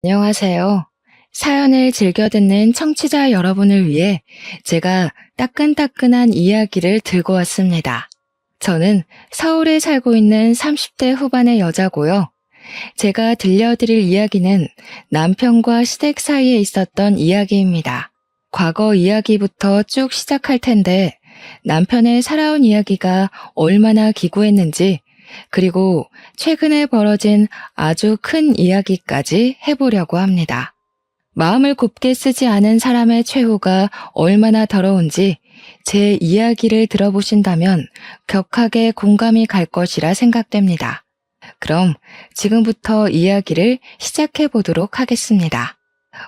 안녕하세요. 사연을 즐겨 듣는 청취자 여러분을 위해 제가 따끈따끈한 이야기를 들고 왔습니다. 저는 서울에 살고 있는 30대 후반의 여자고요. 제가 들려드릴 이야기는 남편과 시댁 사이에 있었던 이야기입니다. 과거 이야기부터 쭉 시작할 텐데 남편의 살아온 이야기가 얼마나 기구했는지, 그리고 최근에 벌어진 아주 큰 이야기까지 해보려고 합니다. 마음을 곱게 쓰지 않은 사람의 최후가 얼마나 더러운지 제 이야기를 들어보신다면 격하게 공감이 갈 것이라 생각됩니다. 그럼 지금부터 이야기를 시작해 보도록 하겠습니다.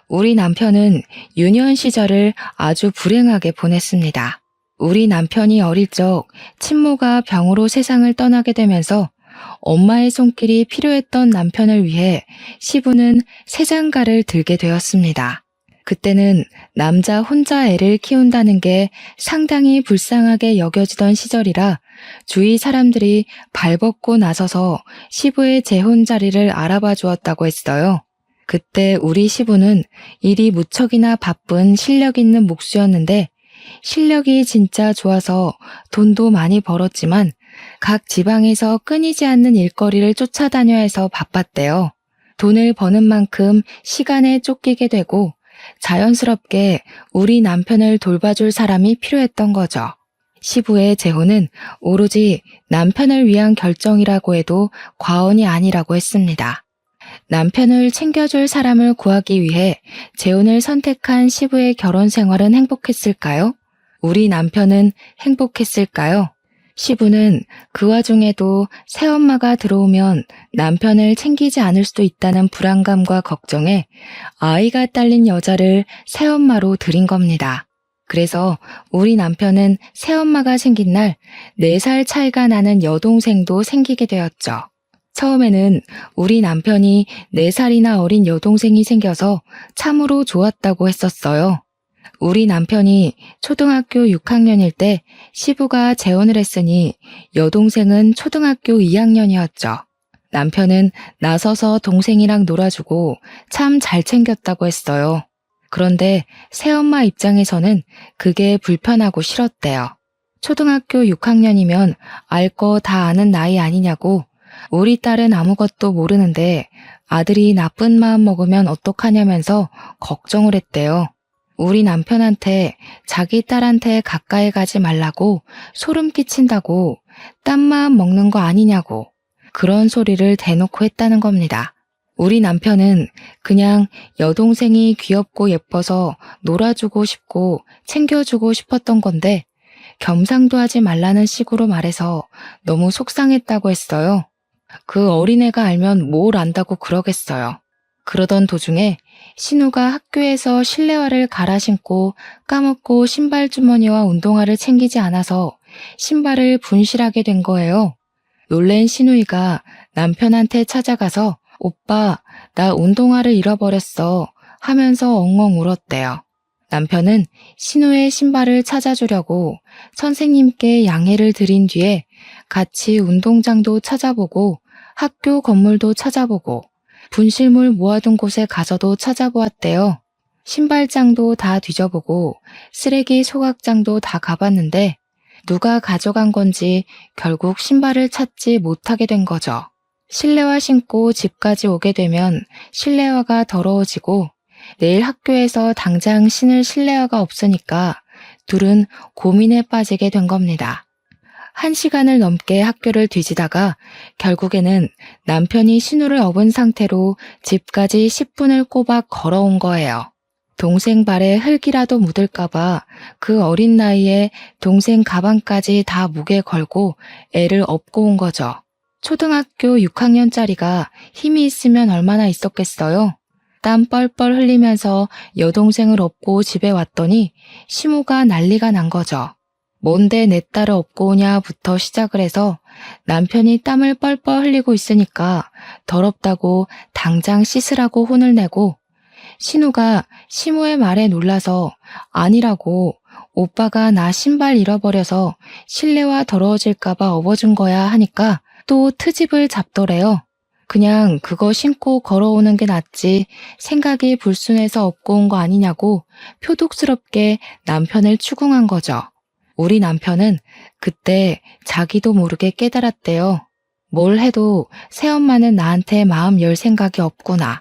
우리 남편은 유년 시절을 아주 불행하게 보냈습니다. 우리 남편이 어릴 적 친모가 병으로 세상을 떠나게 되면서 엄마의 손길이 필요했던 남편을 위해 시부는 새장가를 들게 되었습니다. 그때는 남자 혼자 애를 키운다는 게 상당히 불쌍하게 여겨지던 시절이라 주위 사람들이 발벗고 나서서 시부의 재혼 자리를 알아봐 주었다고 했어요. 그때 우리 시부는 일이 무척이나 바쁜 실력 있는 목수였는데, 실력이 진짜 좋아서 돈도 많이 벌었지만 각 지방에서 끊이지 않는 일거리를 쫓아다녀야 해서 바빴대요. 돈을 버는 만큼 시간에 쫓기게 되고 자연스럽게 우리 남편을 돌봐줄 사람이 필요했던 거죠. 시부의 재혼은 오로지 남편을 위한 결정이라고 해도 과언이 아니라고 했습니다. 남편을 챙겨줄 사람을 구하기 위해 재혼을 선택한 시부의 결혼 생활은 행복했을까요? 우리 남편은 행복했을까요? 시부는 그 와중에도 새엄마가 들어오면 남편을 챙기지 않을 수도 있다는 불안감과 걱정에 아이가 딸린 여자를 새엄마로 들인 겁니다. 그래서 우리 남편은 새엄마가 생긴 날 4살 차이가 나는 여동생도 생기게 되었죠. 처음에는 우리 남편이 4살이나 어린 여동생이 생겨서 참으로 좋았다고 했었어요. 우리 남편이 초등학교 6학년일 때 시부가 재혼을 했으니 여동생은 초등학교 2학년이었죠. 남편은 나서서 동생이랑 놀아주고 참 잘 챙겼다고 했어요. 그런데 새엄마 입장에서는 그게 불편하고 싫었대요. 초등학교 6학년이면 알 거 다 아는 나이 아니냐고, 우리 딸은 아무것도 모르는데 아들이 나쁜 마음 먹으면 어떡하냐면서 걱정을 했대요. 우리 남편한테 자기 딸한테 가까이 가지 말라고, 소름 끼친다고, 딴 마음 먹는 거 아니냐고 그런 소리를 대놓고 했다는 겁니다. 우리 남편은 그냥 여동생이 귀엽고 예뻐서 놀아주고 싶고 챙겨주고 싶었던 건데 겸상도 하지 말라는 식으로 말해서 너무 속상했다고 했어요. 그 어린애가 알면 뭘 안다고 그러겠어요. 그러던 도중에 신우가 학교에서 실내화를 갈아 신고 까먹고 신발 주머니와 운동화를 챙기지 않아서 신발을 분실하게 된 거예요. 놀란 신우이가 남편한테 찾아가서 "오빠, 나 운동화를 잃어버렸어" 하면서 엉엉 울었대요. 남편은 신우의 신발을 찾아주려고 선생님께 양해를 드린 뒤에 같이 운동장도 찾아보고 학교 건물도 찾아보고 분실물 모아둔 곳에 가서도 찾아보았대요. 신발장도 다 뒤져보고 쓰레기 소각장도 다 가봤는데 누가 가져간 건지 결국 신발을 찾지 못하게 된 거죠. 실내화 신고 집까지 오게 되면 실내화가 더러워지고 내일 학교에서 당장 신을 실내화가 없으니까 둘은 고민에 빠지게 된 겁니다. 1시간을 넘게 학교를 뒤지다가 결국에는 남편이 신우를 업은 상태로 집까지 10분을 꼬박 걸어온 거예요. 동생 발에 흙이라도 묻을까봐 그 어린 나이에 동생 가방까지 다 무게 걸고 애를 업고 온 거죠. 초등학교 6학년짜리가 힘이 있으면 얼마나 있었겠어요? 땀 뻘뻘 흘리면서 여동생을 업고 집에 왔더니 시모가 난리가 난 거죠. 뭔데 내 딸을 업고 오냐부터 시작을 해서 남편이 땀을 뻘뻘 흘리고 있으니까 더럽다고 당장 씻으라고 혼을 내고, 신우가 시모의 말에 놀라서 아니라고, 오빠가 나 신발 잃어버려서 실내화 더러워질까봐 업어준 거야 하니까 또 트집을 잡더래요. 그냥 그거 신고 걸어오는 게 낫지 생각이 불순해서 업고 온 거 아니냐고 표독스럽게 남편을 추궁한 거죠. 우리 남편은 그때 자기도 모르게 깨달았대요. 뭘 해도 새엄마는 나한테 마음 열 생각이 없구나.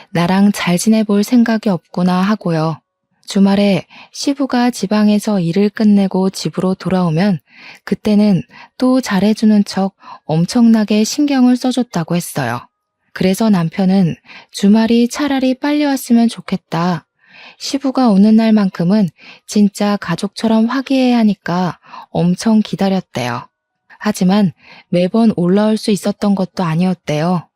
나랑 잘 지내볼 생각이 없구나 하고요. 주말에 시부가 지방에서 일을 끝내고 집으로 돌아오면 그때는 또 잘해주는 척 엄청나게 신경을 써줬다고 했어요. 그래서 남편은 주말이 차라리 빨리 왔으면 좋겠다. 시부가 오는 날만큼은 진짜 가족처럼 화기애애하니까 하니까 엄청 기다렸대요. 하지만 매번 올라올 수 있었던 것도 아니었대요.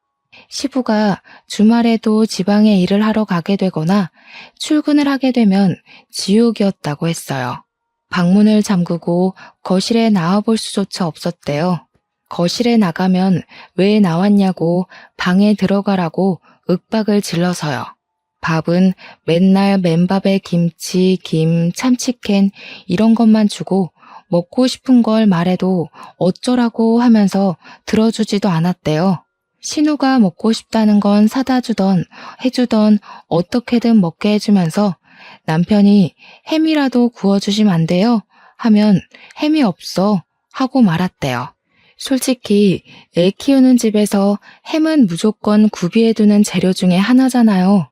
시부가 주말에도 지방에 일을 하러 가게 되거나 출근을 하게 되면 지옥이었다고 했어요. 방문을 잠그고 거실에 나와볼 수조차 없었대요. 거실에 나가면 왜 나왔냐고 방에 들어가라고 윽박을 질러서요. 밥은 맨날 맨밥에 김치, 김, 참치캔 이런 것만 주고 먹고 싶은 걸 말해도 어쩌라고 하면서 들어주지도 않았대요. 신우가 먹고 싶다는 건 사다 주던 해주던 어떻게든 먹게 해주면서 남편이 햄이라도 구워주시면 안 돼요? 하면 햄이 없어 하고 말았대요. 솔직히 애 키우는 집에서 햄은 무조건 구비해두는 재료 중에 하나잖아요.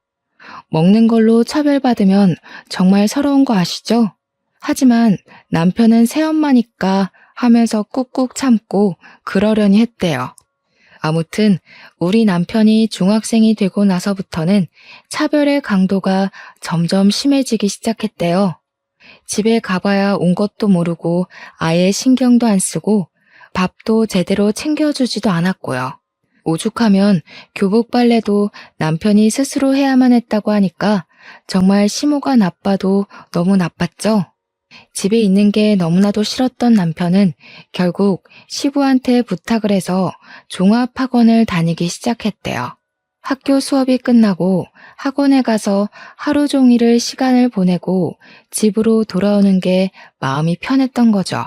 먹는 걸로 차별받으면 정말 서러운 거 아시죠? 하지만 남편은 새엄마니까 하면서 꾹꾹 참고 그러려니 했대요. 아무튼 우리 남편이 중학생이 되고 나서부터는 차별의 강도가 점점 심해지기 시작했대요. 집에 가봐야 온 것도 모르고 아예 신경도 안 쓰고 밥도 제대로 챙겨주지도 않았고요. 오죽하면 교복 빨래도 남편이 스스로 해야만 했다고 하니까 정말 심호가 나빠도 너무 나빴죠. 집에 있는 게 너무나도 싫었던 남편은 결국 시부한테 부탁을 해서 종합학원을 다니기 시작했대요. 학교 수업이 끝나고 학원에 가서 하루 종일을 시간을 보내고 집으로 돌아오는 게 마음이 편했던 거죠.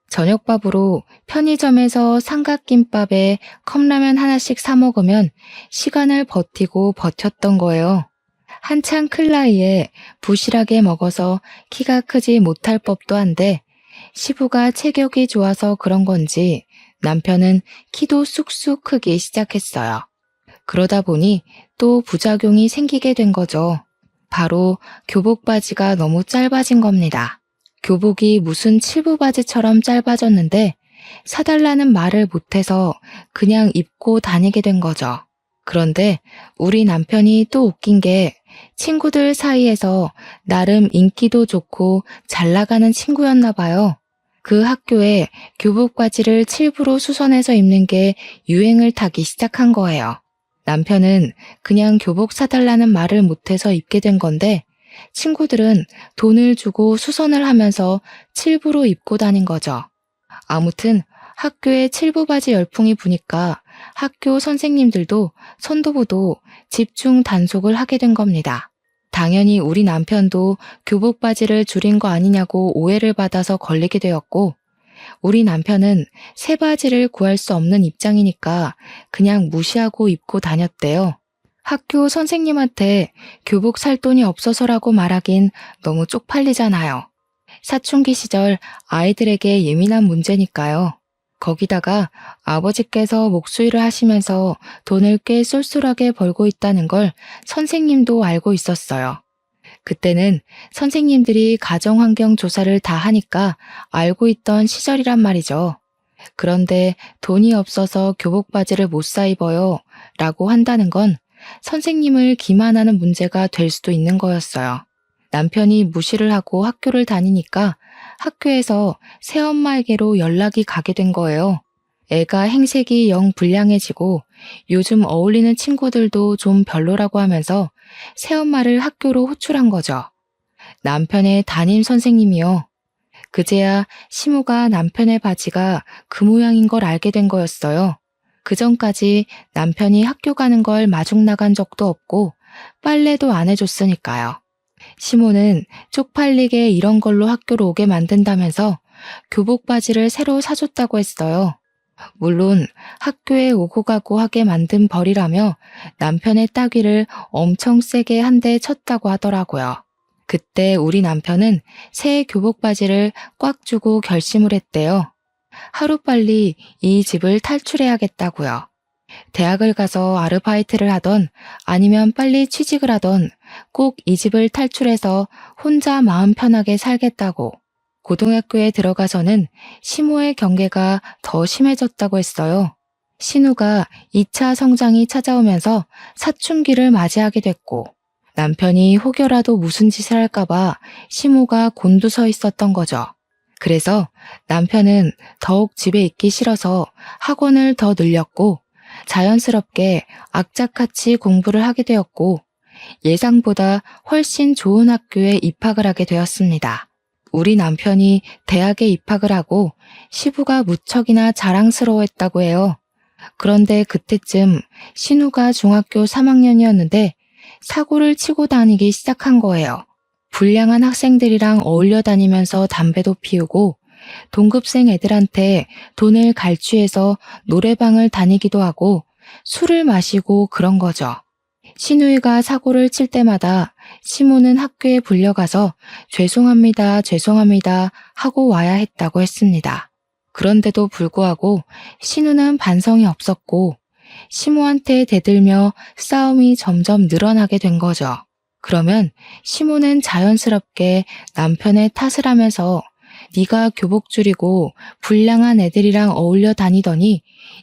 저녁밥으로 편의점에서 삼각김밥에 컵라면 하나씩 사 먹으면 시간을 버티고 버텼던 거예요. 한창 클 나이에 부실하게 먹어서 키가 크지 못할 법도 한데 시부가 체격이 좋아서 그런 건지 남편은 키도 쑥쑥 크기 시작했어요. 그러다 보니 또 부작용이 생기게 된 거죠. 바로 교복 바지가 너무 짧아진 겁니다. 교복이 무슨 칠부 바지처럼 짧아졌는데 사달라는 말을 못해서 그냥 입고 다니게 된 거죠. 그런데 우리 남편이 또 웃긴 게 친구들 사이에서 나름 인기도 좋고 잘 나가는 친구였나 봐요. 그 학교에 교복 바지를 칠부로 수선해서 입는 게 유행을 타기 시작한 거예요. 남편은 그냥 교복 사달라는 말을 못해서 입게 된 건데 친구들은 돈을 주고 수선을 하면서 칠부로 입고 다닌 거죠. 아무튼 학교에 칠부 바지 열풍이 부니까 학교 선생님들도 선도부도 집중 단속을 하게 된 겁니다. 당연히 우리 남편도 교복 바지를 줄인 거 아니냐고 오해를 받아서 걸리게 되었고 우리 남편은 새 바지를 구할 수 없는 입장이니까 그냥 무시하고 입고 다녔대요. 학교 선생님한테 교복 살 돈이 없어서라고 말하긴 너무 쪽팔리잖아요. 사춘기 시절 아이들에게 예민한 문제니까요. 거기다가 아버지께서 목수일을 하시면서 돈을 꽤 쏠쏠하게 벌고 있다는 걸 선생님도 알고 있었어요. 그때는 선생님들이 가정환경 조사를 다 하니까 알고 있던 시절이란 말이죠. 그런데 돈이 없어서 교복 바지를 못 사 입어요 라고 한다는 건 선생님을 기만하는 문제가 될 수도 있는 거였어요. 남편이 무시를 하고 학교를 다니니까 학교에서 새엄마에게로 연락이 가게 된 거예요. 애가 행색이 영 불량해지고 요즘 어울리는 친구들도 좀 별로라고 하면서 새엄마를 학교로 호출한 거죠. 남편의 담임 선생님이요. 그제야 시모가 남편의 바지가 그 모양인 걸 알게 된 거였어요. 그 전까지 남편이 학교 가는 걸 마중 나간 적도 없고 빨래도 안 해줬으니까요. 시모는 쪽팔리게 이런 걸로 학교로 오게 만든다면서 교복 바지를 새로 사줬다고 했어요. 물론 학교에 오고 가고 하게 만든 벌이라며 남편의 따귀를 엄청 세게 한 대 쳤다고 하더라고요. 그때 우리 남편은 새 교복 바지를 꽉 쥐고 결심을 했대요. 하루빨리 이 집을 탈출해야겠다고요. 대학을 가서 아르바이트를 하던 아니면 빨리 취직을 하던 꼭 이 집을 탈출해서 혼자 마음 편하게 살겠다고. 고등학교에 들어가서는 시모의 경계가 더 심해졌다고 했어요. 신우가 2차 성장이 찾아오면서 사춘기를 맞이하게 됐고 남편이 혹여라도 무슨 짓을 할까봐 시모가 곤두서 있었던 거죠. 그래서 남편은 더욱 집에 있기 싫어서 학원을 더 늘렸고 자연스럽게 악착같이 공부를 하게 되었고 예상보다 훨씬 좋은 학교에 입학을 하게 되었습니다. 우리 남편이 대학에 입학을 하고 시부가 무척이나 자랑스러워했다고 해요. 그런데 그때쯤 신우가 중학교 3학년이었는데 사고를 치고 다니기 시작한 거예요. 불량한 학생들이랑 어울려 다니면서 담배도 피우고 동급생 애들한테 돈을 갈취해서 노래방을 다니기도 하고 술을 마시고 그런 거죠. 신우이가 사고를 칠 때마다 시모는 학교에 불려가서 죄송합니다, 죄송합니다 하고 와야 했다고 했습니다. 그런데도 불구하고 신우는 반성이 없었고 시모한테 대들며 싸움이 점점 늘어나게 된 거죠. 그러면 시모는 자연스럽게 남편의 탓을 하면서 네가 교복 줄이고 불량한 애들이랑 어울려 다니더니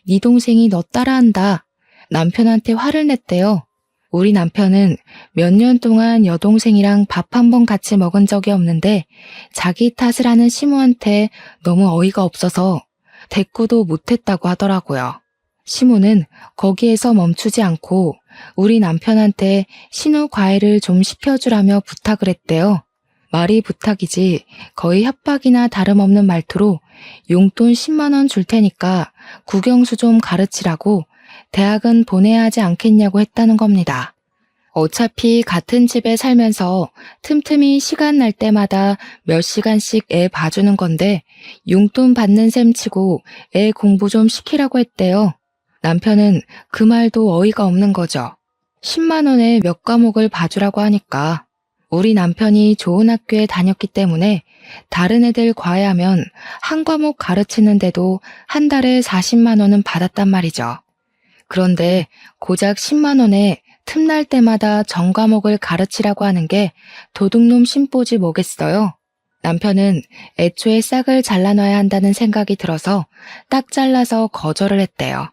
네 동생이 너 따라한다. 남편한테 화를 냈대요. 우리 남편은 몇 년 동안 여동생이랑 밥 한 번 같이 먹은 적이 없는데 자기 탓을 하는 시모한테 너무 어이가 없어서 대꾸도 못했다고 하더라고요. 시모는 거기에서 멈추지 않고 우리 남편한테 신우 과외를 좀 시켜주라며 부탁을 했대요. 말이 부탁이지 거의 협박이나 다름없는 말투로 용돈 10만 원 줄 테니까 국영수 좀 가르치라고 대학은 보내야 하지 않겠냐고 했다는 겁니다. 어차피 같은 집에 살면서 틈틈이 시간 날 때마다 몇 시간씩 애 봐주는 건데 용돈 받는 셈 치고 애 공부 좀 시키라고 했대요. 남편은 그 말도 어이가 없는 거죠. 10만 원에 몇 과목을 봐주라고 하니까 우리 남편이 좋은 학교에 다녔기 때문에 다른 애들 과외하면 한 과목 가르치는데도 한 달에 40만 원은 받았단 말이죠. 그런데 고작 10만 원에 틈날 때마다 전 과목을 가르치라고 하는 게 도둑놈 심보지 뭐겠어요. 남편은 애초에 싹을 잘라놔야 한다는 생각이 들어서 딱 잘라서 거절을 했대요.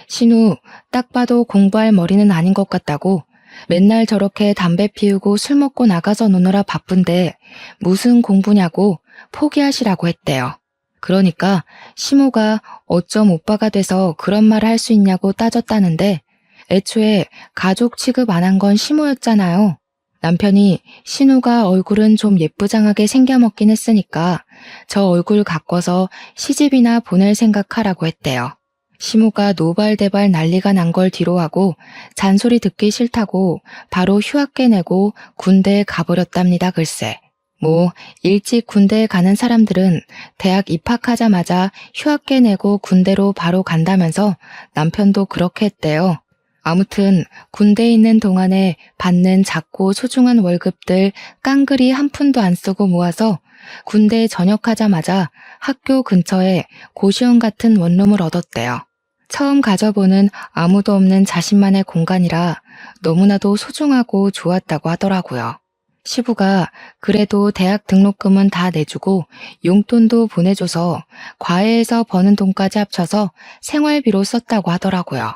신우, 딱 봐도 공부할 머리는 아닌 것 같다고 맨날 저렇게 담배 피우고 술 먹고 나가서 노느라 바쁜데 무슨 공부냐고 포기하시라고 했대요. 그러니까 시모가 어쩜 오빠가 돼서 그런 말을 할 수 있냐고 따졌다는데 애초에 가족 취급 안 한 건 시모였잖아요. 남편이 신우가 얼굴은 좀 예쁘장하게 생겨먹긴 했으니까 저 얼굴 가꿔서 시집이나 보낼 생각하라고 했대요. 시모가 노발대발 난리가 난 걸 뒤로하고 잔소리 듣기 싫다고 바로 휴학계 내고 군대에 가버렸답니다. 글쎄. 뭐 일찍 군대에 가는 사람들은 대학 입학하자마자 휴학계 내고 군대로 바로 간다면서 남편도 그렇게 했대요. 아무튼 군대에 있는 동안에 받는 작고 소중한 월급들 깡그리 한 푼도 안 쓰고 모아서 군대에 전역하자마자 학교 근처에 고시원 같은 원룸을 얻었대요. 처음 가져보는 아무도 없는 자신만의 공간이라 너무나도 소중하고 좋았다고 하더라고요. 시부가 그래도 대학 등록금은 다 내주고 용돈도 보내줘서 과외에서 버는 돈까지 합쳐서 생활비로 썼다고 하더라고요.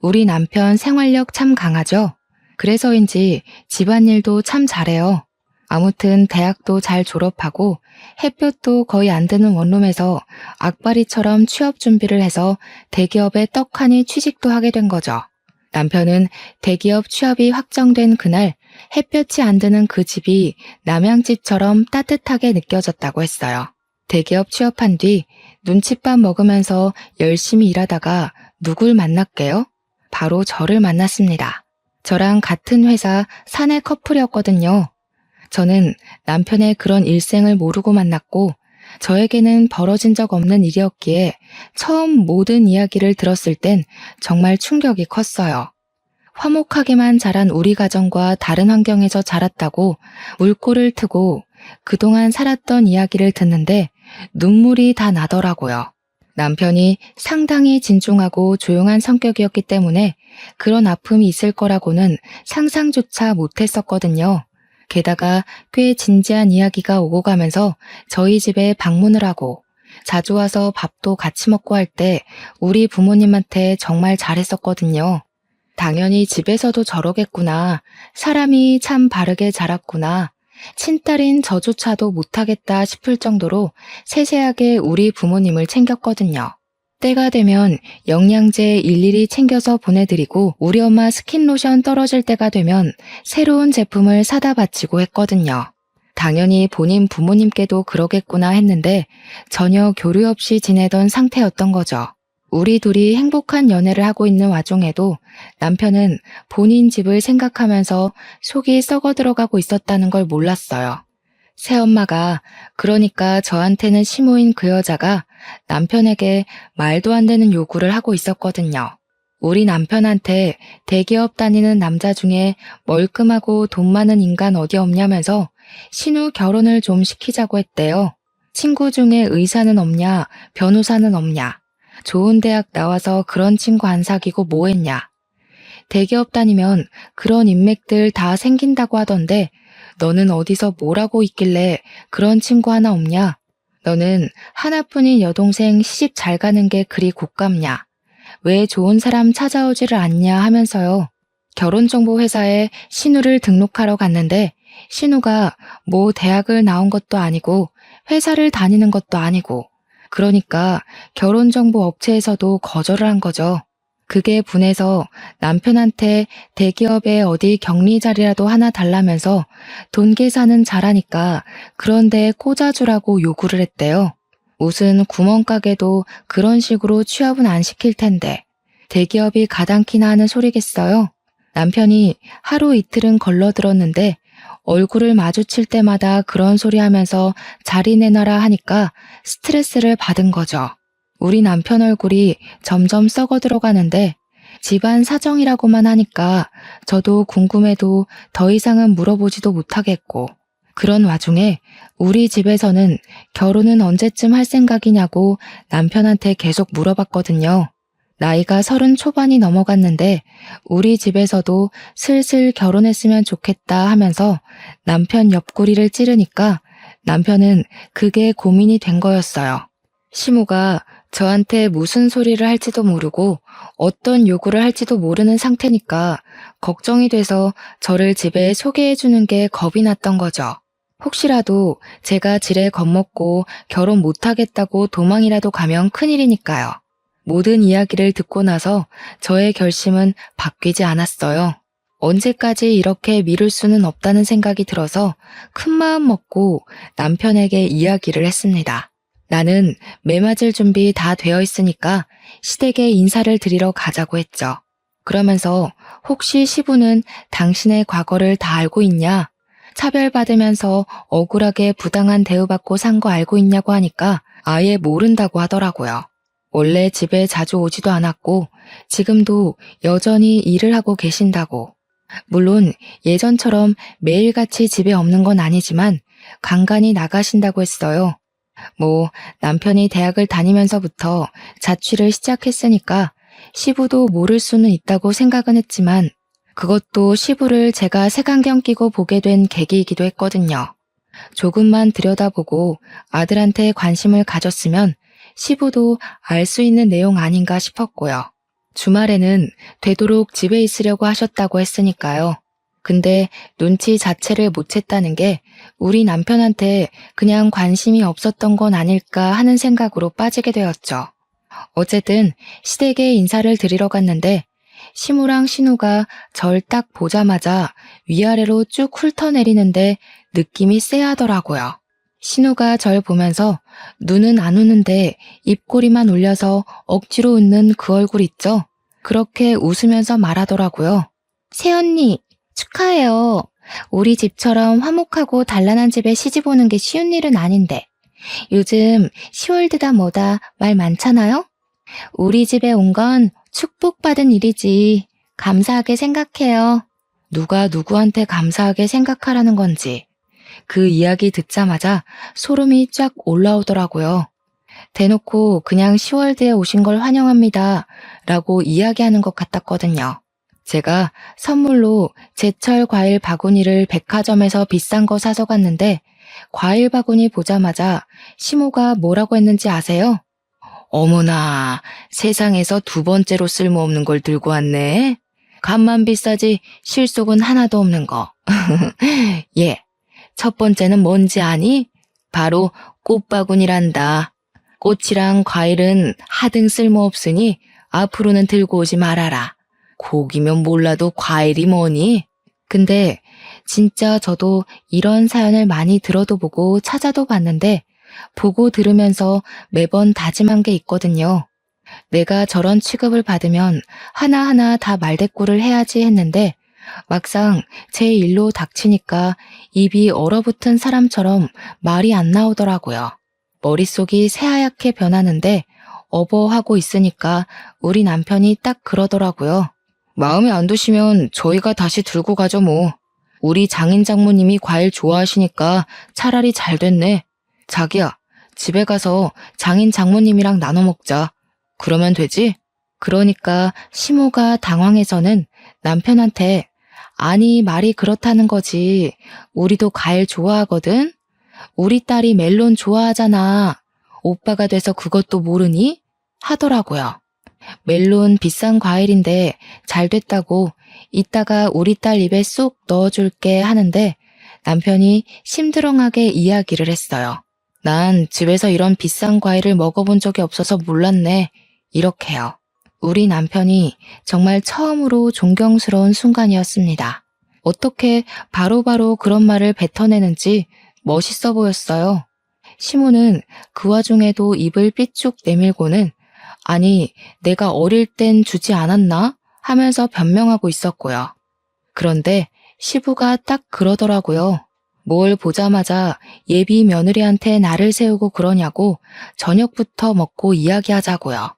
우리 남편 생활력 참 강하죠? 그래서인지 집안일도 참 잘해요. 아무튼 대학도 잘 졸업하고 햇볕도 거의 안 드는 원룸에서 악바리처럼 취업 준비를 해서 대기업에 떡하니 취직도 하게 된 거죠. 남편은 대기업 취업이 확정된 그날 햇볕이 안 드는 그 집이 남양집처럼 따뜻하게 느껴졌다고 했어요. 대기업 취업한 뒤 눈칫밥 먹으면서 열심히 일하다가 누굴 만났게요? 바로 저를 만났습니다. 저랑 같은 회사 사내 커플이었거든요. 저는 남편의 그런 일생을 모르고 만났고 저에게는 벌어진 적 없는 일이었기에 처음 모든 이야기를 들었을 땐 정말 충격이 컸어요. 화목하게만 자란 우리 가정과 다른 환경에서 자랐다고 물꼬를 트고 그동안 살았던 이야기를 듣는데 눈물이 다 나더라고요. 남편이 상당히 진중하고 조용한 성격이었기 때문에 그런 아픔이 있을 거라고는 상상조차 못했었거든요. 게다가 꽤 진지한 이야기가 오고 가면서 저희 집에 방문을 하고 자주 와서 밥도 같이 먹고 할 때 우리 부모님한테 정말 잘했었거든요. 당연히 집에서도 저러겠구나. 사람이 참 바르게 자랐구나. 친딸인 저조차도 못하겠다 싶을 정도로 세세하게 우리 부모님을 챙겼거든요. 때가 되면 영양제 일일이 챙겨서 보내드리고 우리 엄마 스킨로션 떨어질 때가 되면 새로운 제품을 사다 바치고 했거든요. 당연히 본인 부모님께도 그러겠구나 했는데 전혀 교류 없이 지내던 상태였던 거죠. 우리 둘이 행복한 연애를 하고 있는 와중에도 남편은 본인 집을 생각하면서 속이 썩어 들어가고 있었다는 걸 몰랐어요. 새엄마가 그러니까 저한테는 시모인 그 여자가 남편에게 말도 안 되는 요구를 하고 있었거든요. 우리 남편한테 대기업 다니는 남자 중에 멀끔하고 돈 많은 인간 어디 없냐면서 신우 결혼을 좀 시키자고 했대요. 친구 중에 의사는 없냐, 변호사는 없냐. 좋은 대학 나와서 그런 친구 안 사귀고 뭐 했냐. 대기업 다니면 그런 인맥들 다 생긴다고 하던데 너는 어디서 뭐라고 있길래 그런 친구 하나 없냐? 너는 하나뿐인 여동생 시집 잘 가는 게 그리 곶감냐? 왜 좋은 사람 찾아오지를 않냐 하면서요. 결혼정보회사에 신우를 등록하러 갔는데 신우가 뭐 대학을 나온 것도 아니고 회사를 다니는 것도 아니고 그러니까 결혼정보 업체에서도 거절을 한 거죠. 그게 분해서 남편한테 대기업에 어디 격리 자리라도 하나 달라면서 돈 계산은 잘하니까 그런데 꽂아주라고 요구를 했대요. 무슨 구멍가게도 그런 식으로 취업은 안 시킬 텐데 대기업이 가당키나 하는 소리겠어요? 남편이 하루 이틀은 걸러들었는데 얼굴을 마주칠 때마다 그런 소리 하면서 자리 내놔라 하니까 스트레스를 받은 거죠. 우리 남편 얼굴이 점점 썩어 들어가는데 집안 사정이라고만 하니까 저도 궁금해도 더 이상은 물어보지도 못하겠고 그런 와중에 우리 집에서는 결혼은 언제쯤 할 생각이냐고 남편한테 계속 물어봤거든요. 나이가 30 초반이 넘어갔는데 우리 집에서도 슬슬 결혼했으면 좋겠다 하면서 남편 옆구리를 찌르니까 남편은 그게 고민이 된 거였어요. 시모가 저한테 무슨 소리를 할지도 모르고 어떤 요구를 할지도 모르는 상태니까 걱정이 돼서 저를 집에 소개해주는 게 겁이 났던 거죠. 혹시라도 제가 지레 겁먹고 결혼 못하겠다고 도망이라도 가면 큰일이니까요. 모든 이야기를 듣고 나서 저의 결심은 바뀌지 않았어요. 언제까지 이렇게 미룰 수는 없다는 생각이 들어서 큰 마음 먹고 남편에게 이야기를 했습니다. 나는 매맞을 준비 다 되어 있으니까 시댁에 인사를 드리러 가자고 했죠. 그러면서 혹시 시부는 당신의 과거를 다 알고 있냐? 차별받으면서 억울하게 부당한 대우받고 산 거 알고 있냐고 하니까 아예 모른다고 하더라고요. 원래 집에 자주 오지도 않았고 지금도 여전히 일을 하고 계신다고. 물론 예전처럼 매일같이 집에 없는 건 아니지만 간간히 나가신다고 했어요. 뭐 남편이 대학을 다니면서부터 자취를 시작했으니까 시부도 모를 수는 있다고 생각은 했지만 그것도 시부를 제가 색안경 끼고 보게 된 계기이기도 했거든요. 조금만 들여다보고 아들한테 관심을 가졌으면 시부도 알 수 있는 내용 아닌가 싶었고요. 주말에는 되도록 집에 있으려고 하셨다고 했으니까요. 근데 눈치 자체를 못 챘다는 게 우리 남편한테 그냥 관심이 없었던 건 아닐까 하는 생각으로 빠지게 되었죠. 어쨌든 시댁에 인사를 드리러 갔는데 시무랑 신우가 절 딱 보자마자 위아래로 쭉 훑어내리는데 느낌이 쎄하더라고요. 신우가 절 보면서 눈은 안 우는데 입꼬리만 올려서 억지로 웃는 그 얼굴 있죠? 그렇게 웃으면서 말하더라고요. 새언니, 축하해요. 우리 집처럼 화목하고 단란한 집에 시집 오는 게 쉬운 일은 아닌데 요즘 시월드다 뭐다 말 많잖아요? 우리 집에 온 건 축복받은 일이지. 감사하게 생각해요. 누가 누구한테 감사하게 생각하라는 건지. 그 이야기 듣자마자 소름이 쫙 올라오더라고요. 대놓고 그냥 시월드에 오신 걸 환영합니다. 라고 이야기하는 것 같았거든요. 제가 선물로 제철 과일 바구니를 백화점에서 비싼 거 사서 갔는데 과일 바구니 보자마자 시모가 뭐라고 했는지 아세요? 어머나, 세상에서 두 번째로 쓸모없는 걸 들고 왔네. 값만 비싸지 실속은 하나도 없는 거. 예, 첫 번째는 뭔지 아니? 바로 꽃바구니란다. 꽃이랑 과일은 하등 쓸모없으니 앞으로는 들고 오지 말아라. 고기면 몰라도 과일이 뭐니? 근데 진짜 저도 이런 사연을 많이 들어도 보고 찾아도 봤는데 보고 들으면서 매번 다짐한 게 있거든요. 내가 저런 취급을 받으면 하나하나 다 말대꾸를 해야지 했는데 막상 제 일로 닥치니까 입이 얼어붙은 사람처럼 말이 안 나오더라고요. 머릿속이 새하얗게 변하는데 어버하고 있으니까 우리 남편이 딱 그러더라고요. 마음에 안 드시면 저희가 다시 들고 가죠 뭐. 우리 장인 장모님이 과일 좋아하시니까 차라리 잘 됐네. 자기야, 집에 가서 장인 장모님이랑 나눠 먹자. 그러면 되지? 그러니까 시모가 당황해서는 남편한테 아니 말이 그렇다는 거지. 우리도 과일 좋아하거든. 우리 딸이 멜론 좋아하잖아. 오빠가 돼서 그것도 모르니? 하더라고요. 멜론 비싼 과일인데 잘 됐다고 이따가 우리 딸 입에 쏙 넣어줄게 하는데 남편이 심드렁하게 이야기를 했어요. 난 집에서 이런 비싼 과일을 먹어본 적이 없어서 몰랐네. 이렇게요. 우리 남편이 정말 처음으로 존경스러운 순간이었습니다. 어떻게 바로바로 그런 말을 뱉어내는지 멋있어 보였어요. 시모는 그 와중에도 입을 삐쭉 내밀고는 아니, 내가 어릴 땐 주지 않았나? 하면서 변명하고 있었고요. 그런데 시부가 딱 그러더라고요. 뭘 보자마자 예비 며느리한테 나를 세우고 그러냐고 저녁부터 먹고 이야기하자고요.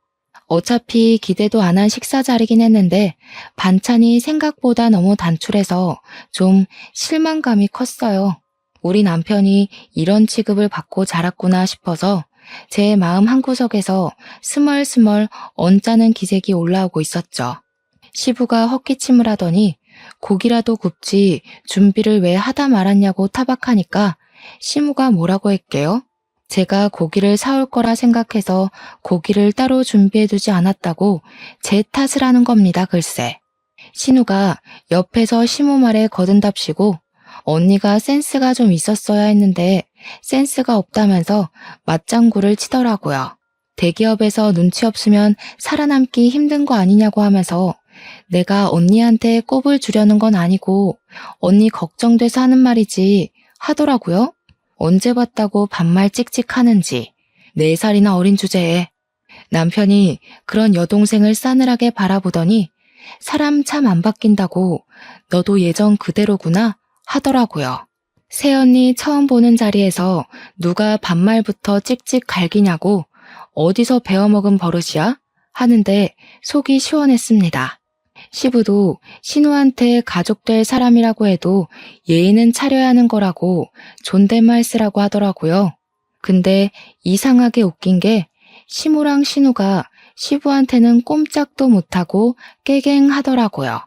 어차피 기대도 안 한 식사 자리긴 했는데 반찬이 생각보다 너무 단출해서 좀 실망감이 컸어요. 우리 남편이 이런 취급을 받고 자랐구나 싶어서 제 마음 한구석에서 스멀스멀 언짢은 기색이 올라오고 있었죠. 시부가 헛기침을 하더니 고기라도 굽지 준비를 왜 하다 말았냐고 타박하니까 시무가 뭐라고 했게요? 제가 고기를 사올 거라 생각해서 고기를 따로 준비해두지 않았다고 제 탓을 하는 겁니다, 글쎄. 신우가 옆에서 시무 말에 거든답시고 언니가 센스가 좀 있었어야 했는데 센스가 없다면서 맞장구를 치더라고요. 대기업에서 눈치 없으면 살아남기 힘든 거 아니냐고 하면서 내가 언니한테 꼽을 주려는 건 아니고 언니 걱정돼서 하는 말이지 하더라고요. 언제 봤다고 반말 찍찍하는지 4살이나 어린 주제에 남편이 그런 여동생을 싸늘하게 바라보더니 사람 참 안 바뀐다고 너도 예전 그대로구나 하더라고요. 새언니 처음 보는 자리에서 누가 반말부터 찍찍 갈기냐고 어디서 배워먹은 버릇이야? 하는데 속이 시원했습니다. 시부도 신우한테 가족될 사람이라고 해도 예의는 차려야 하는 거라고 존댓말 쓰라고 하더라고요. 근데 이상하게 웃긴 게 시무랑 신우가 시부한테는 꼼짝도 못하고 깨갱하더라고요.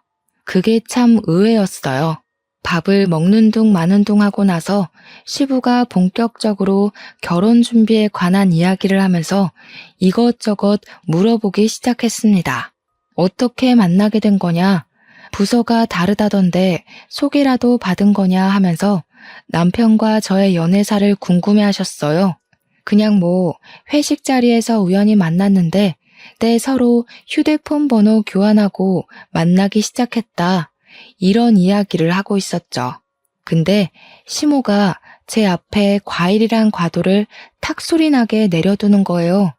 그게 참 의외였어요. 밥을 먹는 둥 마는 둥 하고 나서 시부가 본격적으로 결혼 준비에 관한 이야기를 하면서 이것저것 물어보기 시작했습니다. 어떻게 만나게 된 거냐? 부서가 다르다던데 소개라도 받은 거냐 하면서 남편과 저의 연애사를 궁금해 하셨어요. 그냥 뭐 회식 자리에서 우연히 만났는데 때 서로 휴대폰 번호 교환하고 만나기 시작했다. 이런 이야기를 하고 있었죠. 근데 시모가 제 앞에 과일이란 과도를 탁 소리나게 내려두는 거예요.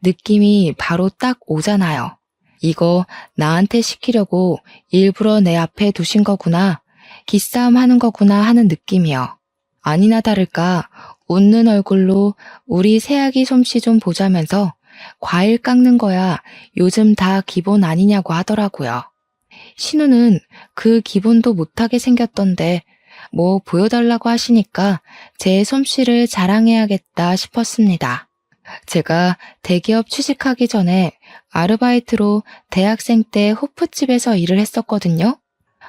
느낌이 바로 딱 오잖아요. 이거 나한테 시키려고 일부러 내 앞에 두신 거구나. 기싸움 하는 거구나 하는 느낌이요. 아니나 다를까 웃는 얼굴로 우리 새아기 솜씨 좀 보자면서 과일 깎는 거야 요즘 다 기본 아니냐고 하더라고요. 신우는 그 기본도 못하게 생겼던데 뭐 보여달라고 하시니까 제 솜씨를 자랑해야겠다 싶었습니다. 제가 대기업 취직하기 전에 아르바이트로 대학생 때 호프집에서 일을 했었거든요.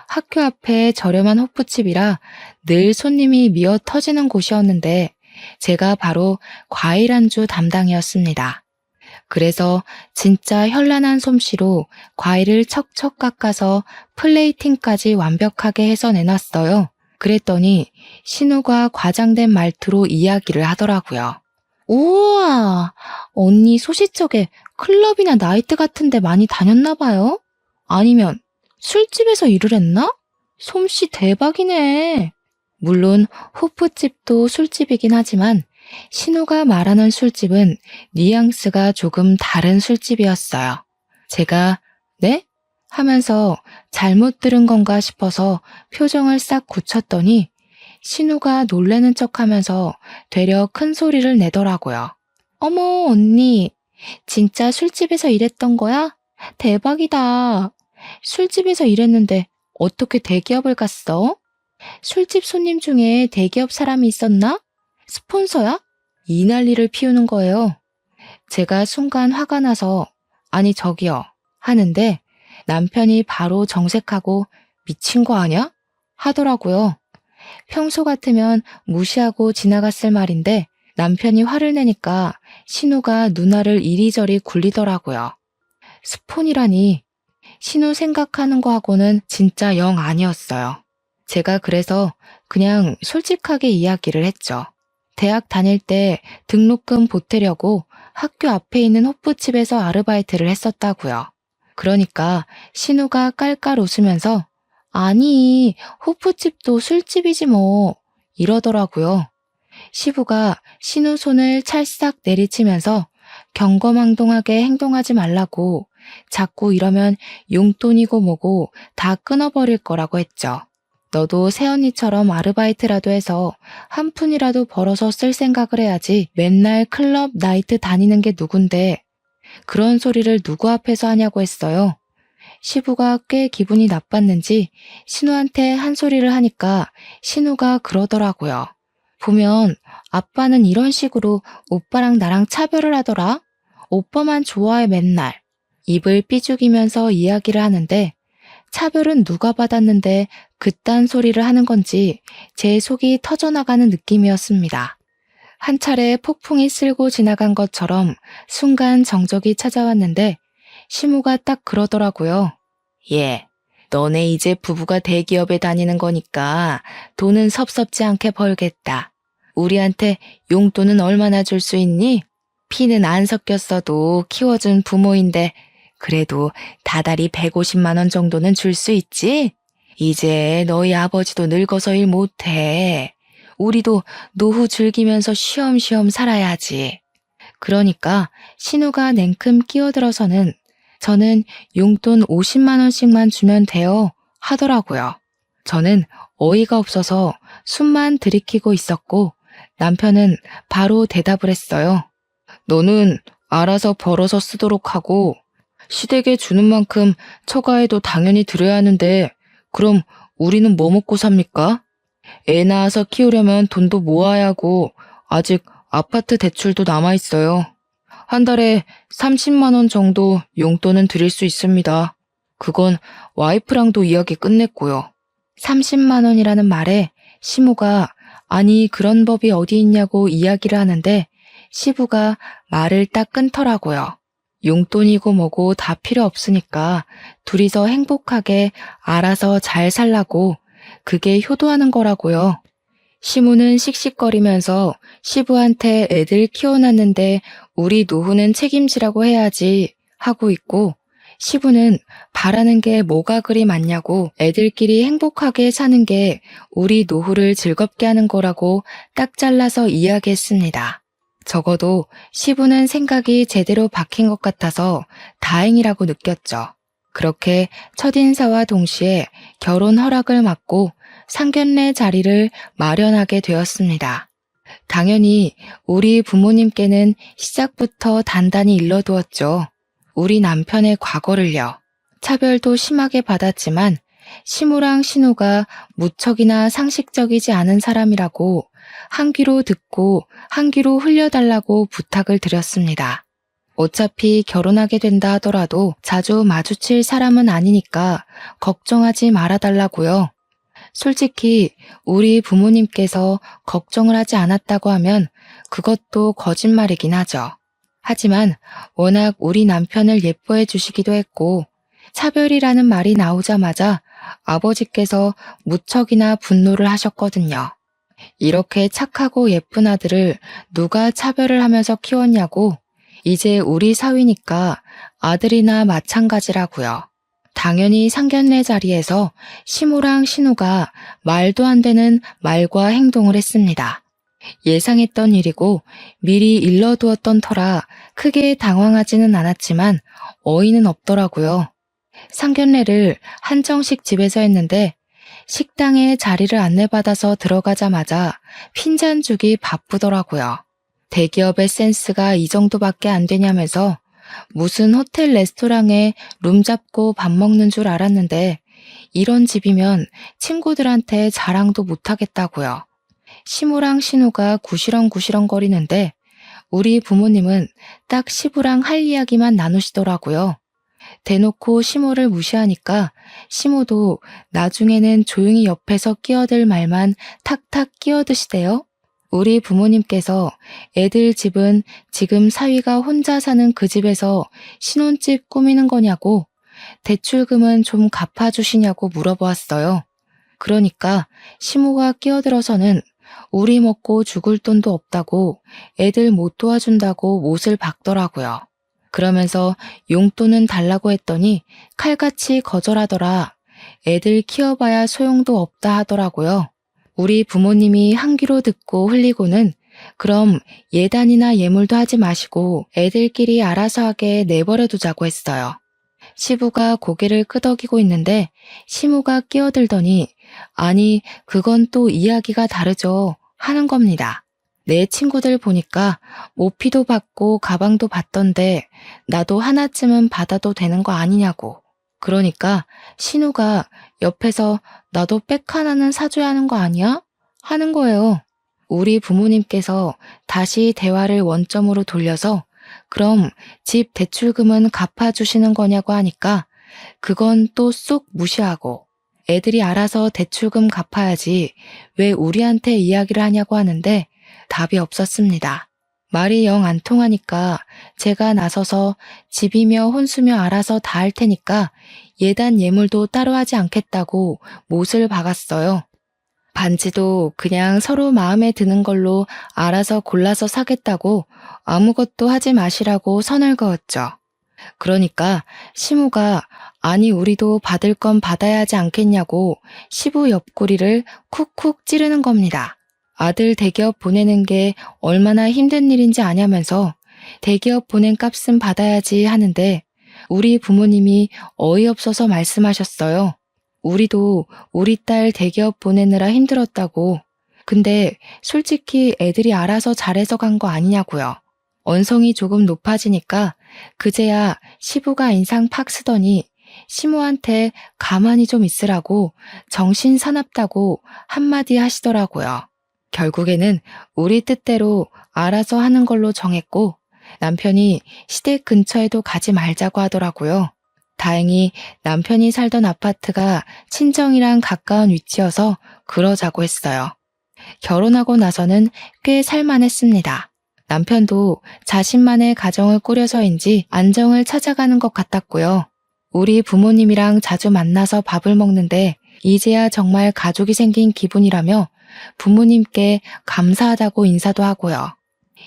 학교 앞에 저렴한 호프집이라 늘 손님이 미어 터지는 곳이었는데 제가 바로 과일 안주 담당이었습니다. 그래서 진짜 현란한 솜씨로 과일을 척척 깎아서 플레이팅까지 완벽하게 해서 내놨어요. 그랬더니 신우가 과장된 말투로 이야기를 하더라고요. 우와, 언니 소시적에 클럽이나 나이트 같은 데 많이 다녔나 봐요? 아니면 술집에서 일을 했나? 솜씨 대박이네. 물론 호프집도 술집이긴 하지만 신우가 말하는 술집은 뉘앙스가 조금 다른 술집이었어요. 제가 네? 하면서 잘못 들은 건가 싶어서 표정을 싹 굳혔더니 신우가 놀래는 척하면서 되려 큰 소리를 내더라고요. 어머 언니, 진짜 술집에서 일했던 거야? 대박이다. 술집에서 일했는데 어떻게 대기업을 갔어? 술집 손님 중에 대기업 사람이 있었나? 스폰서야? 이 난리를 피우는 거예요. 제가 순간 화가 나서 아니 저기요 하는데 남편이 바로 정색하고 미친 거 아냐? 하더라고요. 평소 같으면 무시하고 지나갔을 말인데 남편이 화를 내니까 신우가 누나를 이리저리 굴리더라고요. 스폰이라니 신우 생각하는 거하고는 진짜 영 아니었어요. 제가 그래서 그냥 솔직하게 이야기를 했죠. 대학 다닐 때 등록금 보태려고 학교 앞에 있는 호프집에서 아르바이트를 했었다고요. 그러니까 신우가 깔깔 웃으면서 아니, 호프집도 술집이지 뭐 이러더라고요. 시부가 신우 손을 찰싹 내리치면서 경거망동하게 행동하지 말라고 자꾸 이러면 용돈이고 뭐고 다 끊어버릴 거라고 했죠. 너도 새언니처럼 아르바이트라도 해서 한 푼이라도 벌어서 쓸 생각을 해야지 맨날 클럽 나이트 다니는 게 누군데 그런 소리를 누구 앞에서 하냐고 했어요. 시부가 꽤 기분이 나빴는지 신우한테 한 소리를 하니까 신우가 그러더라고요. 보면 아빠는 이런 식으로 오빠랑 나랑 차별을 하더라. 오빠만 좋아해 맨날. 입을 삐죽이면서 이야기를 하는데 차별은 누가 받았는데 그딴 소리를 하는 건지 제 속이 터져나가는 느낌이었습니다. 한 차례 폭풍이 쓸고 지나간 것처럼 순간 정적이 찾아왔는데 시무가 딱 그러더라고요. 예, 너네 이제 부부가 대기업에 다니는 거니까 돈은 섭섭지 않게 벌겠다. 우리한테 용돈은 얼마나 줄 수 있니? 피는 안 섞였어도 키워준 부모인데 그래도 다달이 150만 원 정도는 줄 수 있지? 이제 너희 아버지도 늙어서 일 못해. 우리도 노후 즐기면서 쉬엄쉬엄 살아야지. 그러니까 신우가 냉큼 끼어들어서는 저는 용돈 50만 원씩만 주면 돼요 하더라고요. 저는 어이가 없어서 숨만 들이키고 있었고 남편은 바로 대답을 했어요. 너는 알아서 벌어서 쓰도록 하고 시댁에 주는 만큼 처가에도 당연히 드려야 하는데 그럼 우리는 뭐 먹고 삽니까? 애 낳아서 키우려면 돈도 모아야 하고 아직 아파트 대출도 남아있어요. 한 달에 30만 원 정도 용돈은 드릴 수 있습니다. 그건 와이프랑도 이야기 끝냈고요. 30만 원이라는 말에 시무가 아니 그런 법이 어디 있냐고 이야기를 하는데 시부가 말을 딱 끊더라고요. 용돈이고 뭐고 다 필요 없으니까 둘이서 행복하게 알아서 잘 살라고 그게 효도하는 거라고요. 시무는 씩씩거리면서 시부한테 애들 키워놨는데 우리 노후는 책임지라고 해야지 하고 있고 시부는 바라는 게 뭐가 그리 많냐고 애들끼리 행복하게 사는 게 우리 노후를 즐겁게 하는 거라고 딱 잘라서 이야기했습니다. 적어도 시부는 생각이 제대로 박힌 것 같아서 다행이라고 느꼈죠. 그렇게 첫인사와 동시에 결혼 허락을 받고 상견례 자리를 마련하게 되었습니다. 당연히 우리 부모님께는 시작부터 단단히 일러두었죠. 우리 남편의 과거를요. 차별도 심하게 받았지만 시무랑 신우가 무척이나 상식적이지 않은 사람이라고 한 귀로 듣고 한 귀로 흘려달라고 부탁을 드렸습니다. 어차피 결혼하게 된다 하더라도 자주 마주칠 사람은 아니니까 걱정하지 말아달라고요. 솔직히 우리 부모님께서 걱정을 하지 않았다고 하면 그것도 거짓말이긴 하죠. 하지만 워낙 우리 남편을 예뻐해 주시기도 했고 차별이라는 말이 나오자마자 아버지께서 무척이나 분노를 하셨거든요. 이렇게 착하고 예쁜 아들을 누가 차별을 하면서 키웠냐고. 이제 우리 사위니까 아들이나 마찬가지라고요. 당연히 상견례 자리에서 시무랑 신우가 말도 안 되는 말과 행동을 했습니다. 예상했던 일이고 미리 일러두었던 터라 크게 당황하지는 않았지만 어이는 없더라고요. 상견례를 한정식 집에서 했는데 식당에 자리를 안내받아서 들어가자마자 핀잔 주기 바쁘더라고요. 대기업의 센스가 이 정도밖에 안 되냐면서 무슨 호텔 레스토랑에 룸 잡고 밥 먹는 줄 알았는데 이런 집이면 친구들한테 자랑도 못하겠다고요. 시무랑 신우가 구시렁구시렁 거리는데 우리 부모님은 딱 시부랑 할 이야기만 나누시더라고요. 대놓고 시모를 무시하니까 시모도 나중에는 조용히 옆에서 끼어들 말만 탁탁 끼어드시대요. 우리 부모님께서 애들 집은 지금 사위가 혼자 사는 그 집에서 신혼집 꾸미는 거냐고 대출금은 좀 갚아주시냐고 물어보았어요. 그러니까 시모가 끼어들어서는 우리 먹고 죽을 돈도 없다고 애들 못 도와준다고 못을 박더라고요. 그러면서 용돈은 달라고 했더니 칼같이 거절하더라. 애들 키워봐야 소용도 없다 하더라고요. 우리 부모님이 한 귀로 듣고 흘리고는 그럼 예단이나 예물도 하지 마시고 애들끼리 알아서 하게 내버려 두자고 했어요. 시부가 고개를 끄덕이고 있는데 시무가 끼어들더니 아니 그건 또 이야기가 다르죠 하는 겁니다. 내 친구들 보니까 모피도 받고 가방도 받던데 나도 하나쯤은 받아도 되는 거 아니냐고. 그러니까 신우가 옆에서 나도 백 하나는 사줘야 하는 거 아니야? 하는 거예요. 우리 부모님께서 다시 대화를 원점으로 돌려서 그럼 집 대출금은 갚아주시는 거냐고 하니까 그건 또 쏙 무시하고 애들이 알아서 대출금 갚아야지 왜 우리한테 이야기를 하냐고 하는데 답이 없었습니다. 말이 영 안 통하니까 제가 나서서 집이며 혼수며 알아서 다 할 테니까 예단 예물도 따로 하지 않겠다고 못을 박았어요. 반지도 그냥 서로 마음에 드는 걸로 알아서 골라서 사겠다고 아무것도 하지 마시라고 선을 그었죠. 그러니까 시무가 아니 우리도 받을 건 받아야 하지 않겠냐고 시부 옆구리를 쿡쿡 찌르는 겁니다. 아들 대기업 보내는 게 얼마나 힘든 일인지 아냐면서 대기업 보낸 값은 받아야지 하는데 우리 부모님이 어이없어서 말씀하셨어요. 우리도 우리 딸 대기업 보내느라 힘들었다고. 근데 솔직히 애들이 알아서 잘해서 간 거 아니냐고요. 언성이 조금 높아지니까 그제야 시부가 인상 팍 쓰더니 시모한테 가만히 좀 있으라고 정신 사납다고 한마디 하시더라고요. 결국에는 우리 뜻대로 알아서 하는 걸로 정했고 남편이 시댁 근처에도 가지 말자고 하더라고요. 다행히 남편이 살던 아파트가 친정이랑 가까운 위치여서 그러자고 했어요. 결혼하고 나서는 꽤 살만했습니다. 남편도 자신만의 가정을 꾸려서인지 안정을 찾아가는 것 같았고요. 우리 부모님이랑 자주 만나서 밥을 먹는데 이제야 정말 가족이 생긴 기분이라며 부모님께 감사하다고 인사도 하고요.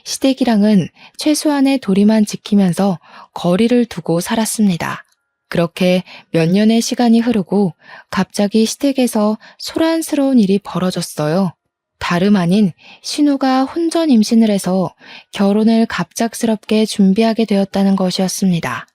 시댁이랑은 최소한의 도리만 지키면서 거리를 두고 살았습니다. 그렇게 몇 년의 시간이 흐르고 갑자기 시댁에서 소란스러운 일이 벌어졌어요. 다름 아닌 신우가 혼전 임신을 해서 결혼을 갑작스럽게 준비하게 되었다는 것이었습니다.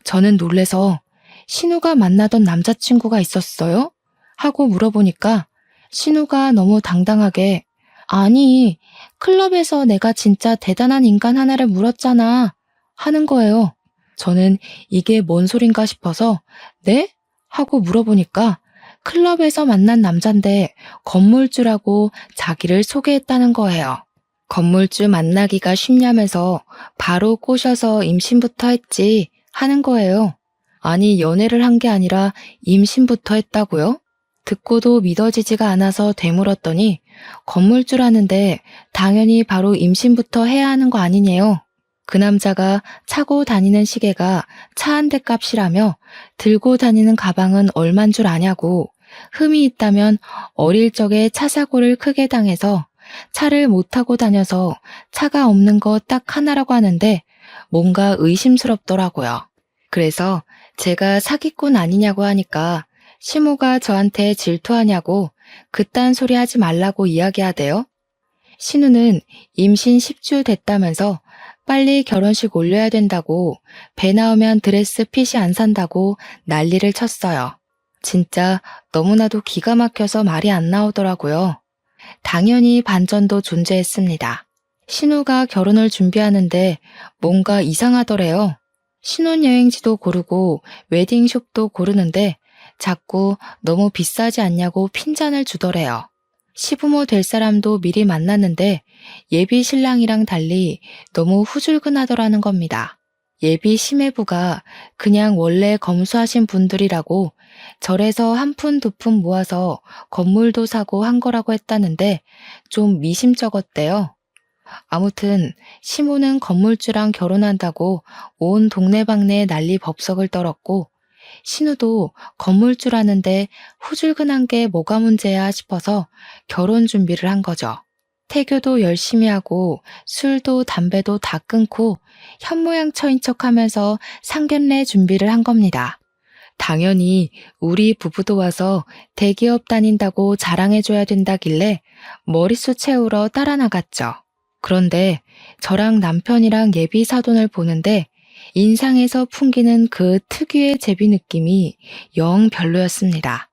저는 놀래서 신우가 만나던 남자친구가 있었어요? 하고 물어보니까 신우가 너무 당당하게 아니, 클럽에서 내가 진짜 대단한 인간 하나를 물었잖아. 하는 거예요. 저는 이게 뭔 소린가 싶어서, 네? 하고 물어보니까 클럽에서 만난 남잔데 건물주라고 자기를 소개했다는 거예요. 건물주 만나기가 쉽냐면서 바로 꼬셔서 임신부터 했지 하는 거예요. 아니, 연애를 한 게 아니라 임신부터 했다고요? 듣고도 믿어지지가 않아서 되물었더니 건물주라는데 당연히 바로 임신부터 해야 하는 거 아니냐요. 그 남자가 차고 다니는 시계가 차 한 대 값이라며 들고 다니는 가방은 얼만 줄 아냐고, 흠이 있다면 어릴 적에 차 사고를 크게 당해서 차를 못 타고 다녀서 차가 없는 거 딱 하나라고 하는데 뭔가 의심스럽더라고요. 그래서 제가 사기꾼 아니냐고 하니까 시모가 저한테 질투하냐고 그딴 소리 하지 말라고 이야기하대요. 신우는 임신 10주 됐다면서 빨리 결혼식 올려야 된다고, 배 나오면 드레스 핏이 안 산다고 난리를 쳤어요. 진짜 너무나도 기가 막혀서 말이 안 나오더라고요. 당연히 반전도 존재했습니다. 신우가 결혼을 준비하는데 뭔가 이상하더래요. 신혼여행지도 고르고 웨딩숍도 고르는데 자꾸 너무 비싸지 않냐고 핀잔을 주더래요. 시부모 될 사람도 미리 만났는데 예비 신랑이랑 달리 너무 후줄근하더라는 겁니다. 예비 시매부가 그냥 원래 검소하신 분들이라고 절에서 한 푼 두 푼 모아서 건물도 사고 한 거라고 했다는데 좀 미심쩍었대요. 아무튼 시모는 건물주랑 결혼한다고 온 동네방네 난리 법석을 떨었고, 신우도 건물주라는데 후줄근한 게 뭐가 문제야 싶어서 결혼 준비를 한 거죠. 태교도 열심히 하고 술도 담배도 다 끊고 현모양처인 척하면서 상견례 준비를 한 겁니다. 당연히 우리 부부도 와서 대기업 다닌다고 자랑해줘야 된다길래 머릿수 채우러 따라 나갔죠. 그런데 저랑 남편이랑 예비 사돈을 보는데 인상에서 풍기는 그 특유의 제비 느낌이 영 별로였습니다.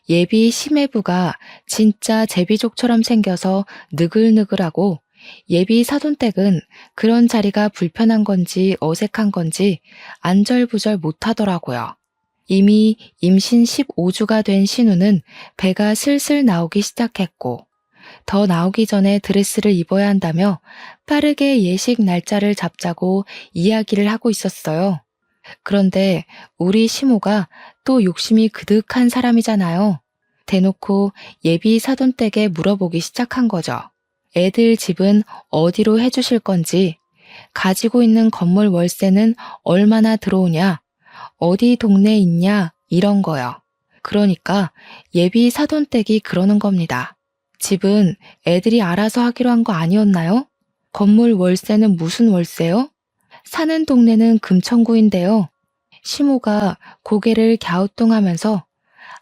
예비 시매부가 진짜 제비족처럼 생겨서 느글느글하고, 예비 사돈댁은 그런 자리가 불편한 건지 어색한 건지 안절부절 못하더라고요. 이미 임신 15주가 된 신우는 배가 슬슬 나오기 시작했고, 더 나오기 전에 드레스를 입어야 한다며 빠르게 예식 날짜를 잡자고 이야기를 하고 있었어요. 그런데 우리 시모가 또 욕심이 그득한 사람이잖아요. 대놓고 예비 사돈댁에 물어보기 시작한 거죠. 애들 집은 어디로 해주실 건지, 가지고 있는 건물 월세는 얼마나 들어오냐, 어디 동네에 있냐, 이런 거요. 그러니까 예비 사돈댁이 그러는 겁니다. 집은 애들이 알아서 하기로 한 거 아니었나요? 건물 월세는 무슨 월세요? 사는 동네는 금천구인데요. 시모가 고개를 갸우뚱하면서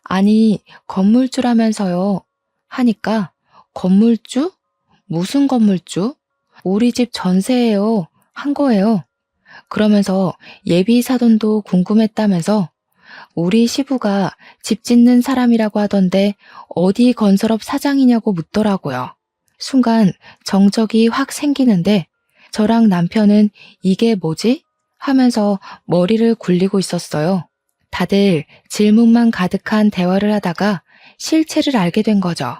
아니, 건물주라면서요 하니까 건물주? 무슨 건물주? 우리 집 전세예요 한 거예요. 그러면서 예비 사돈도 궁금했다면서 우리 시부가 집 짓는 사람이라고 하던데 어디 건설업 사장이냐고 묻더라고요. 순간 정적이 확 생기는데 저랑 남편은 이게 뭐지? 하면서 머리를 굴리고 있었어요. 다들 질문만 가득한 대화를 하다가 실체를 알게 된 거죠.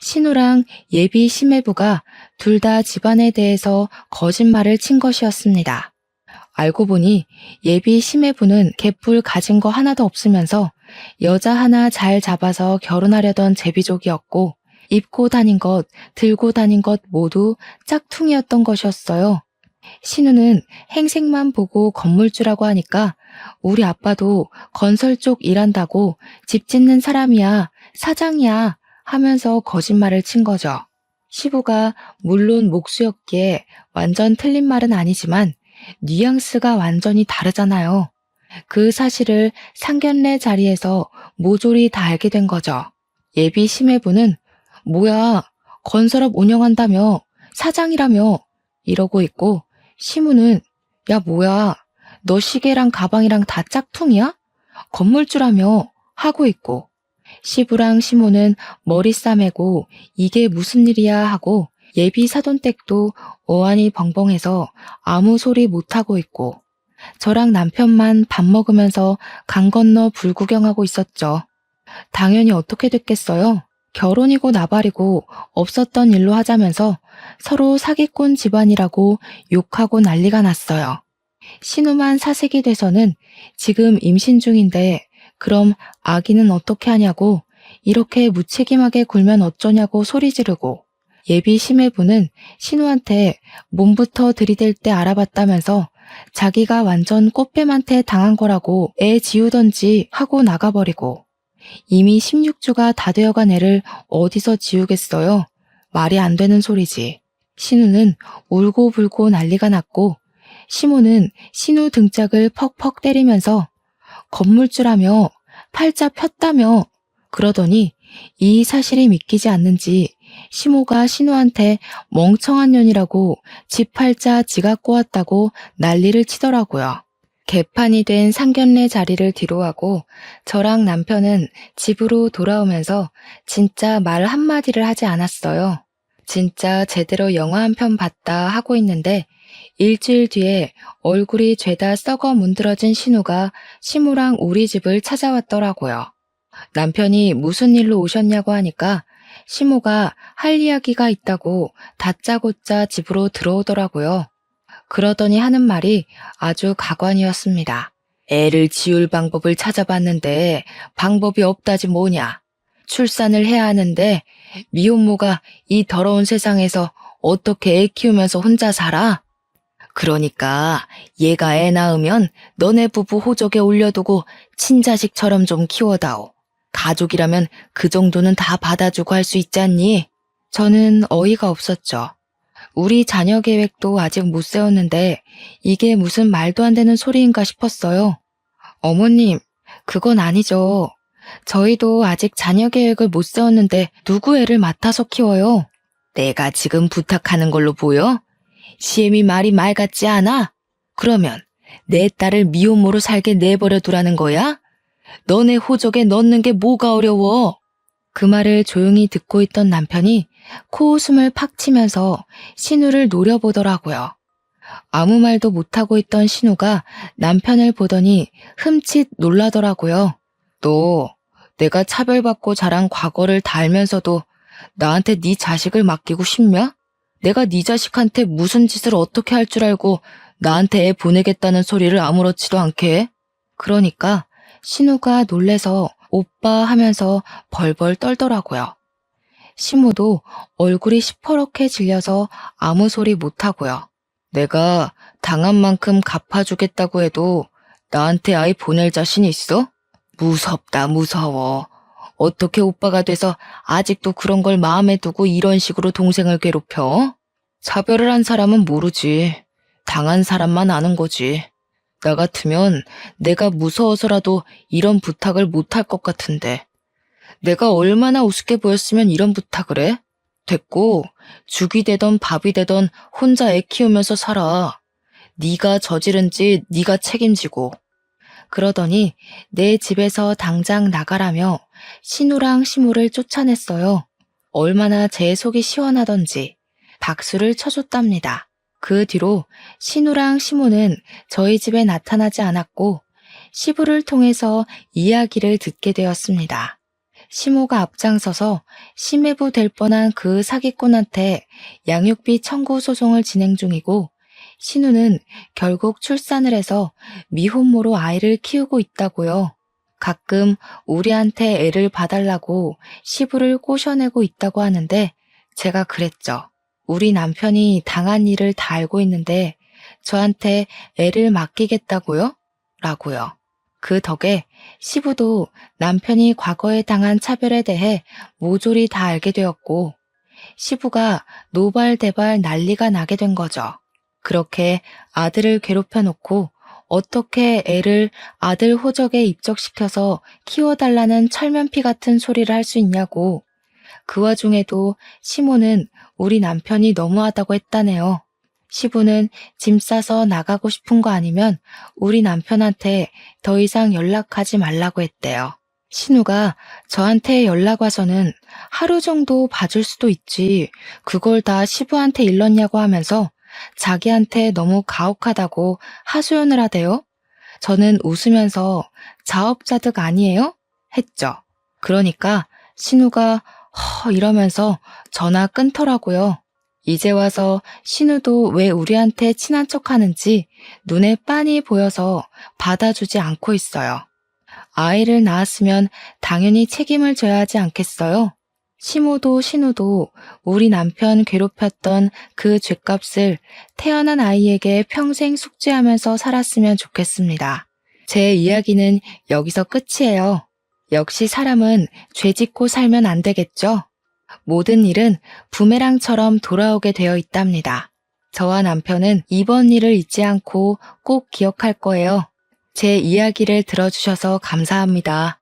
신우랑 예비 시매부가 둘 다 집안에 대해서 거짓말을 친 것이었습니다. 알고 보니 예비 시매부는 개뿔 가진 거 하나도 없으면서 여자 하나 잘 잡아서 결혼하려던 제비족이었고, 입고 다닌 것, 들고 다닌 것 모두 짝퉁이었던 것이었어요. 신우는 행색만 보고 건물주라고 하니까 우리 아빠도 건설 쪽 일한다고 집 짓는 사람이야, 사장이야 하면서 거짓말을 친 거죠. 시부가 물론 목수였기에 완전 틀린 말은 아니지만 뉘앙스가 완전히 다르잖아요. 그 사실을 상견례 자리에서 모조리 다 알게 된 거죠. 예비 시매부는 뭐야, 건설업 운영한다며, 사장이라며 이러고 있고, 시무는 야 뭐야, 너 시계랑 가방이랑 다 짝퉁이야? 건물주라며 하고 있고, 시부랑 시모는 머리 싸매고 이게 무슨 일이야 하고 예비 사돈댁도 어안이 벙벙해서 아무 소리 못하고 있고 저랑 남편만 밥 먹으면서 강 건너 불구경하고 있었죠. 당연히 어떻게 됐겠어요? 결혼이고 나발이고 없었던 일로 하자면서 서로 사기꾼 집안이라고 욕하고 난리가 났어요. 신우만 사색이 돼서는 지금 임신 중인데 그럼 아기는 어떻게 하냐고 이렇게 무책임하게 굴면 어쩌냐고 소리 지르고 예비 심해부는 신우한테 몸부터 들이댈 때 알아봤다면서 자기가 완전 꽃뱀한테 당한 거라고 애 지우던지 하고 나가버리고 이미 16주가 다 되어간 애를 어디서 지우겠어요? 말이 안 되는 소리지. 신우는 울고불고 난리가 났고 시모는 신우 등짝을 퍽퍽 때리면서 건물주라며 팔자 폈다며 그러더니 이 사실이 믿기지 않는지 시모가 신우한테 멍청한 년이라고 지 팔자 지가 꼬았다고 난리를 치더라고요. 개판이 된 상견례 자리를 뒤로하고 저랑 남편은 집으로 돌아오면서 진짜 말 한마디를 하지 않았어요. 진짜 제대로 영화 한 편 봤다 하고 있는데 일주일 뒤에 얼굴이 죄다 썩어 문드러진 신우가 시모랑 우리 집을 찾아왔더라고요. 남편이 무슨 일로 오셨냐고 하니까 시모가 할 이야기가 있다고 다짜고짜 집으로 들어오더라고요. 그러더니 하는 말이 아주 가관이었습니다. 애를 지울 방법을 찾아봤는데 방법이 없다지 뭐냐. 출산을 해야 하는데 미혼모가 이 더러운 세상에서 어떻게 애 키우면서 혼자 살아? 그러니까 얘가 애 낳으면 너네 부부 호적에 올려두고 친자식처럼 좀 키워다오. 가족이라면 그 정도는 다 받아주고 할 수 있지 않니? 저는 어이가 없었죠. 우리 자녀 계획도 아직 못 세웠는데 이게 무슨 말도 안 되는 소리인가 싶었어요. 어머님, 그건 아니죠. 저희도 아직 자녀 계획을 못 세웠는데 누구 애를 맡아서 키워요? 내가 지금 부탁하는 걸로 보여? 시엠이 말이 말 같지 않아? 그러면 내 딸을 미혼모로 살게 내버려 두라는 거야? 너네 호적에 넣는 게 뭐가 어려워? 그 말을 조용히 듣고 있던 남편이 코웃음을 팍 치면서 신우를 노려보더라고요. 아무 말도 못하고 있던 신우가 남편을 보더니 흠칫 놀라더라고요. 너 내가 차별받고 자란 과거를 다 알면서도 나한테 네 자식을 맡기고 싶냐? 내가 네 자식한테 무슨 짓을 어떻게 할 줄 알고 나한테 애 보내겠다는 소리를 아무렇지도 않게 해? 그러니까 신우가 놀래서 오빠 하면서 벌벌 떨더라고요. 시모도 얼굴이 시퍼렇게 질려서 아무 소리 못하고요. 내가 당한 만큼 갚아주겠다고 해도 나한테 아이 보낼 자신 있어? 무섭다 무서워. 어떻게 오빠가 돼서 아직도 그런 걸 마음에 두고 이런 식으로 동생을 괴롭혀? 차별을 한 사람은 모르지. 당한 사람만 아는 거지. 나 같으면 내가 무서워서라도 이런 부탁을 못할 것 같은데. 내가 얼마나 우습게 보였으면 이런 부탁을 해? 됐고, 죽이 되던 밥이 되던 혼자 애 키우면서 살아. 네가 저지른 짓 네가 책임지고. 그러더니 내 집에서 당장 나가라며 신우랑 시모를 쫓아냈어요. 얼마나 제 속이 시원하던지 박수를 쳐줬답니다. 그 뒤로 신우랑 시모는 저희 집에 나타나지 않았고 시부를 통해서 이야기를 듣게 되었습니다. 시모가 앞장서서 심해부 될 뻔한 그 사기꾼한테 양육비 청구 소송을 진행 중이고 신우는 결국 출산을 해서 미혼모로 아이를 키우고 있다고요. 가끔 우리한테 애를 봐달라고 시부를 꼬셔내고 있다고 하는데 제가 그랬죠. 우리 남편이 당한 일을 다 알고 있는데 저한테 애를 맡기겠다고요? 라고요. 그 덕에 시부도 남편이 과거에 당한 차별에 대해 모조리 다 알게 되었고 시부가 노발대발 난리가 나게 된 거죠. 그렇게 아들을 괴롭혀 놓고 어떻게 애를 아들 호적에 입적시켜서 키워달라는 철면피 같은 소리를 할 수 있냐고. 그 와중에도 시모는 우리 남편이 너무하다고 했다네요. 시부는 짐 싸서 나가고 싶은 거 아니면 우리 남편한테 더 이상 연락하지 말라고 했대요. 신우가 저한테 연락 와서는 하루 정도 봐줄 수도 있지. 그걸 다 시부한테 일렀냐고 하면서 자기한테 너무 가혹하다고 하소연을 하대요. 저는 웃으면서 자업자득 아니에요? 했죠. 그러니까 신우가 이러면서 전화 끊더라고요. 이제 와서 신우도 왜 우리한테 친한 척 하는지 눈에 빤히 보여서 받아주지 않고 있어요. 아이를 낳았으면 당연히 책임을 져야 하지 않겠어요? 시모도 신우도 우리 남편 괴롭혔던 그 죗값을 태어난 아이에게 평생 숙지하면서 살았으면 좋겠습니다. 제 이야기는 여기서 끝이에요. 역시 사람은 죄 짓고 살면 안 되겠죠? 모든 일은 부메랑처럼 돌아오게 되어 있답니다. 저와 남편은 이번 일을 잊지 않고 꼭 기억할 거예요. 제 이야기를 들어주셔서 감사합니다.